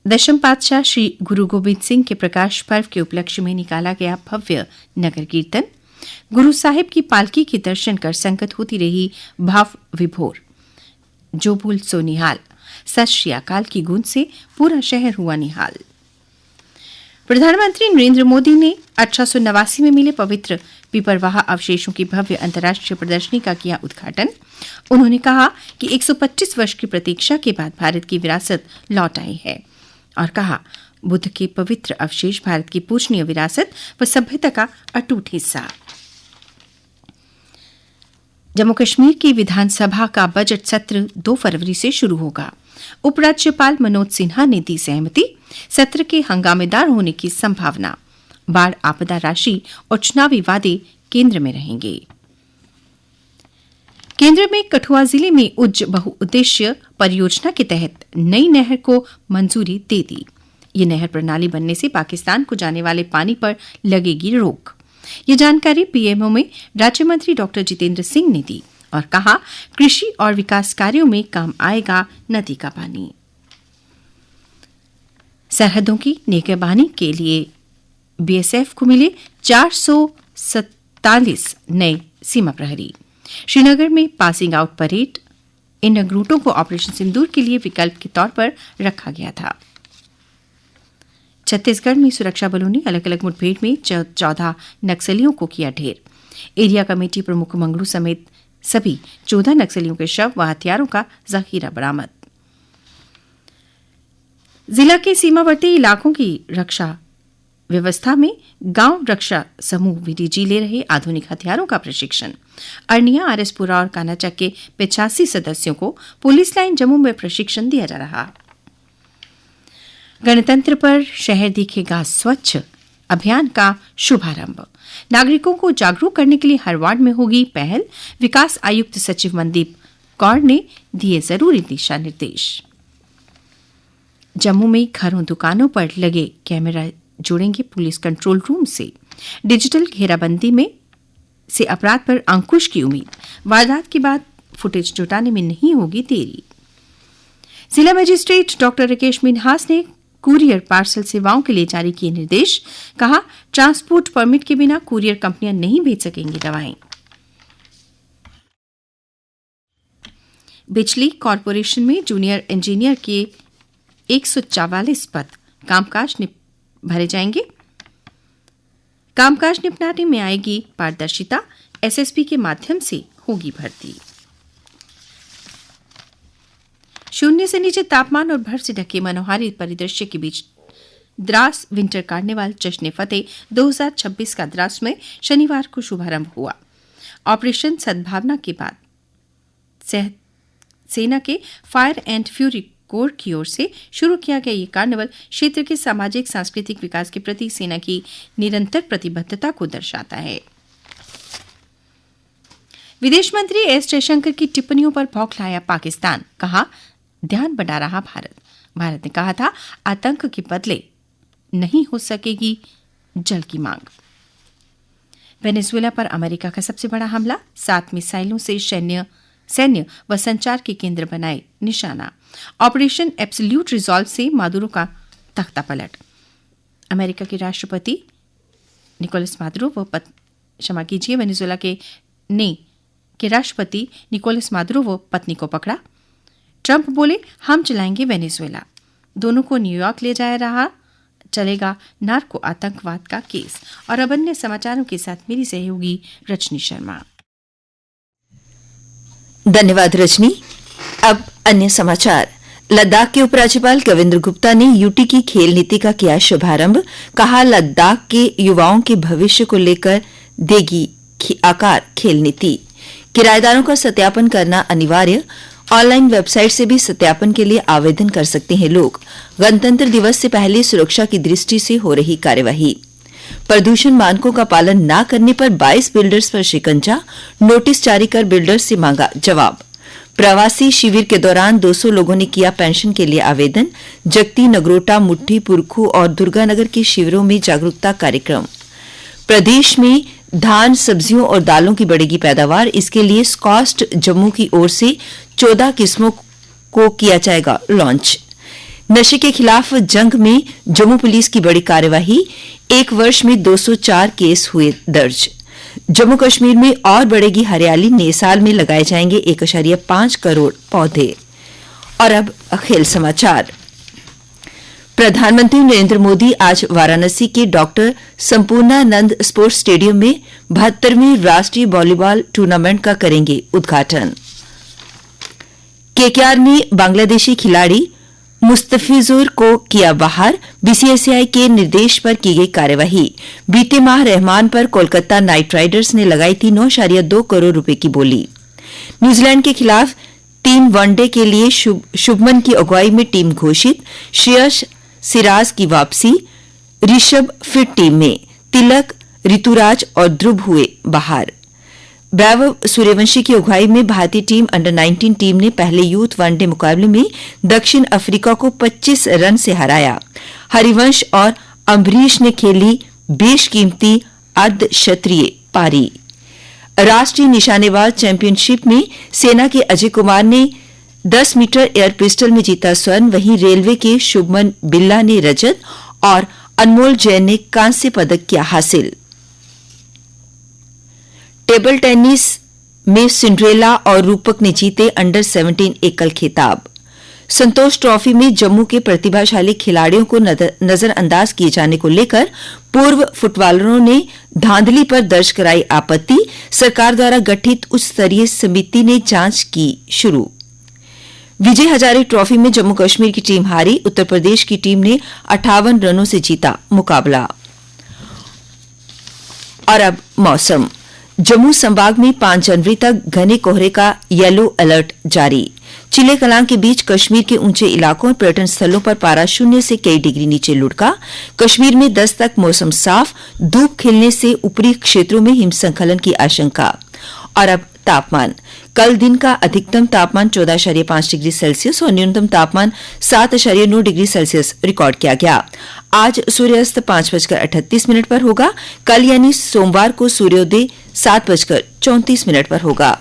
दशम पातशाह श्री गुरु गोबिंद सिंह के प्रकाश पर्व के उपलक्ष्य में निकाला गया भव्य नगर कीर्तन। गुरु साहिब की पालकी के दर्शन कर संगत होती रही भाव विभोर। जो भूल सो निहाल, सत श्री अकाल की गूंज से पूरा शहर हुआ निहाल। प्रधानमंत्री नरेंद्र मोदी ने 1889 में मिले पवित्र पिपरवाह अवशेषों की भव्य अंतर्राष्ट्रीय प्रदर्शनी का किया उद्घाटन। उन्होंने कहा कि 125 वर्ष की प्रतीक्षा के बाद भारत की विरासत लौट आई है और कहा, बुद्ध के पवित्र अवशेष भारत की पूजनीय विरासत व सभ्यता का अटूट हिस्सा। जम्मू कश्मीर की विधानसभा का बजट सत्र 2 फरवरी से शुरू होगा। उपराज्यपाल मनोज सिन्हा ने दी सहमति। सत्र के हंगामेदार होने की संभावना। बाढ़ आपदा राशि और चुनावी वादे केंद्र में रहेंगे। केंद्र में कठुआ जिले में उज्ज बहुउद्देश्य परियोजना के तहत नई नहर को मंजूरी दे दी। ये नहर प्रणाली बनने से पाकिस्तान को जाने वाले पानी पर लगेगी रोक। ये जानकारी पीएमओ में राज्य मंत्री डॉक्टर जितेंद्र सिंह ने दी और कहा, कृषि और विकास कार्यों में काम आएगा नदी का पानी। सरहदों की निगरानी के लिए बीएसएफ को मिले 447 नए सीमा प्रहरी। श्रीनगर में पासिंग आउट परेड। इन नगरोटों को ऑपरेशन सिंदूर के लिए विकल्प के तौर पर रखा गया था। छत्तीसगढ़ में सुरक्षा बलों ने अलग अलग मुठभेड़ में 14 नक्सलियों को किया ढेर। एरिया कमेटी प्रमुख मंगलू समेत सभी 14 नक्सलियों के शव व हथियारों का जखीरा बरामद। जिला के सीमावर्ती इलाकों की रक्षा व्यवस्था में गांव रक्षा समूह वीडीजी ले रहे आधुनिक हथियारों का प्रशिक्षण। अरनिया, आरएसपुरा और कानाचक के 85 सदस्यों को पुलिस लाइन जम्मू में प्रशिक्षण दिया जा रहा। गणतंत्र पर शहर दिखेगा स्वच्छ अभियान का शुभारंभ। नागरिकों को जागरूक करने के लिए हर वार्ड में होगी पहल। विकास आयुक्त सचिव मनदीप कौर ने दिए जरूरी दिशा निर्देश। जम्मू में घरों दुकानों पर लगे कैमरा जोड़ेंगे पुलिस कंट्रोल रूम से। डिजिटल घेराबंदी में से अपराध पर अंकुश की उम्मीद। वारदात के बाद फुटेज जुटाने में नहीं होगी देरी। जिला मजिस्ट्रेट डॉक्टर राकेश मिन्हास ने कुरियर पार्सल सेवाओं के लिए जारी किए निर्देश। कहा, ट्रांसपोर्ट परमिट के बिना कुरियर कंपनियां नहीं भेज सकेंगी दवाएं। बिजली कॉरपोरेशन में जूनियर इंजीनियर के 144 पद कामकाज भरे जाएंगे। कामकाज निपटाने में आएगी पारदर्शिता। एसएसपी के माध्यम से होगी भर्ती। शून्य से नीचे तापमान और बर्फ से ढके मनोहारी परिदृश्य के बीच द्रास विंटर कार्निवाल जश्न फतेह 2026 का द्रास में शनिवार को शुभारंभ हुआ। ऑपरेशन सद्भावना के बाद सेना के फायर एंड फ्यूरी कोर की ओर से शुरू किया गया ये कार्निवल क्षेत्र के सामाजिक सांस्कृतिक विकास के प्रति सेना की निरंतर प्रतिबद्धता को दर्शाता है। विदेश मंत्री एस जयशंकर की टिप्पणियों पर बौखलाया पाकिस्तान। कहा, ध्यान बढ़ा रहा भारत। भारत ने कहा था, आतंक के बदले नहीं हो सकेगी जल की मांग। वेनेजुएला पर अमेरिका का सबसे बड़ा हमला। 7 मिसाइलों से सैन्य व संचार के केंद्र बनाए निशाना। ऑपरेशन एब्सोल्यूट रिजॉल्व से मादुरो का तख्ता पलट। अमेरिका के राष्ट्रपति निकोलस मादुरो वेनेजुएला के राष्ट्रपति निकोलस मादुरो व पत्नी को पकड़ा। ट्रंप बोले, हम चलाएंगे वेनेजुएला। दोनों को न्यूयॉर्क ले जाया रहा। चलेगा नार्को आतंकवाद का केस। और अब अन्य समाचारों के साथ मेरी सहयोगी रजनी शर्मा। धन्यवाद रजनी। अब अन्य समाचार। लद्दाख के उपराज्यपाल कविंद्र गुप्ता ने यूटी की खेल नीति का किया शुभारंभ। कहा, लद्दाख के युवाओं के भविष्य को लेकर देगी आकार खेल नीति। किराएदारों का सत्यापन करना अनिवार्य। ऑनलाइन वेबसाइट से भी सत्यापन के लिए आवेदन कर सकते हैं लोग। गणतंत्र दिवस से पहले सुरक्षा की दृष्टि से हो रही कार्यवाही। प्रदूषण मानकों का पालन न करने पर 22 बिल्डर्स पर शिकंजा। नोटिस जारी कर बिल्डर्स से मांगा जवाब। प्रवासी शिविर के दौरान 200 लोगों ने किया पेंशन के लिए आवेदन। जगती, नगरोटा, मुट्ठी, पुरखू और दुर्गानगर के शिविरों में जागरूकता कार्यक्रम। प्रदेश में धान, सब्जियों और दालों की बढ़ेगी पैदावार। इसके लिए स्कॉस्ट जम्मू की ओर से 14 किस्मों को किया जाएगा लॉन्च। नशे के खिलाफ जंग में जम्मू पुलिस की बड़ी कार्यवाही, 1 वर्ष में 204 केस हुए दर्ज। जम्मू कश्मीर में और बढ़ेगी हरियाली, नए साल में लगाए जाएंगे 1.5 करोड़ पौधे। और अब खेल समाचार। प्रधानमंत्री नरेंद्र मोदी आज वाराणसी के डॉक्टर संपूर्णानंद स्पोर्ट्स स्टेडियम में 72वीं राष्ट्रीय वॉलीबॉल टूर्नामेंट का करेंगे उद्घाटन। केकेआर ने बांग्लादेशी खिलाड़ी मुस्तफिजुर को किया बाहर, बीसीसीआई के निर्देश पर की गई कार्यवाही। बीते माह रहमान पर कोलकाता नाइट राइडर्स ने लगाई थी 9.2 करोड़ रुपए की बोली। न्यूजीलैंड के खिलाफ 3 वनडे के लिए शुभमन की अगुवाई में टीम घोषित, श्रेयस सिराज की वापसी, ऋषभ फिट टीम में, तिलक, ऋतुराज और ध्रुव हुए बाहर। वैभव सूर्यवंशी की अगुवाई में भारतीय टीम अंडर 19 टीम ने पहले यूथ वनडे मुकाबले में दक्षिण अफ्रीका को 25 रन से हराया। हरिवंश और अम्बरीश ने खेली बेशकीमती अर्धशतरीय पारी। राष्ट्रीय निशानेबाज चैंपियनशिप में सेना के अजय कुमार ने 10 मीटर एयर पिस्टल में जीता स्वर्ण, वहीं रेलवे के शुभमन बिल्ला ने रजत और अनमोल जैन ने कांस्य पदक किया हासिल। टेबल टेनिस में सिंड्रेला और रूपक ने जीते अंडर 17 एकल खिताब। संतोष ट्रॉफी में जम्मू के प्रतिभाशाली खिलाड़ियों को नजरअंदाज किए जाने को लेकर पूर्व फुटबॉलरों ने धांधली पर दर्ज कराई आपत्ति। सरकार द्वारा गठित उच्च स्तरीय समिति ने जांच की शुरू। विजय हजारे ट्रॉफी में जम्मू कश्मीर की टीम हारी, उत्तर प्रदेश की टीम ने 58 रनों से जीता मुकाबला। और अब मौसम। जम्मू संभाग में 5 जनवरी तक घने कोहरे का येलो अलर्ट जारी। चिले कलां के बीच कश्मीर के ऊंचे इलाकों और पर्यटन स्थलों पर पारा 0 से कई डिग्री नीचे लुढ़का। कश्मीर में 10 तक मौसम साफ, धूप खिलने से ऊपरी क्षेत्रों में हिमस्खलन की आशंका। और अब तापमान। कल दिन का अधिकतम तापमान 14.5 डिग्री सेल्सियस और न्यूनतम तापमान 7.9 डिग्री सेल्सियस रिकॉर्ड किया गया। आज सूर्यास्त 5:38 पर होगा। कल यानी सोमवार को सूर्योदय 7:34 पर होगा।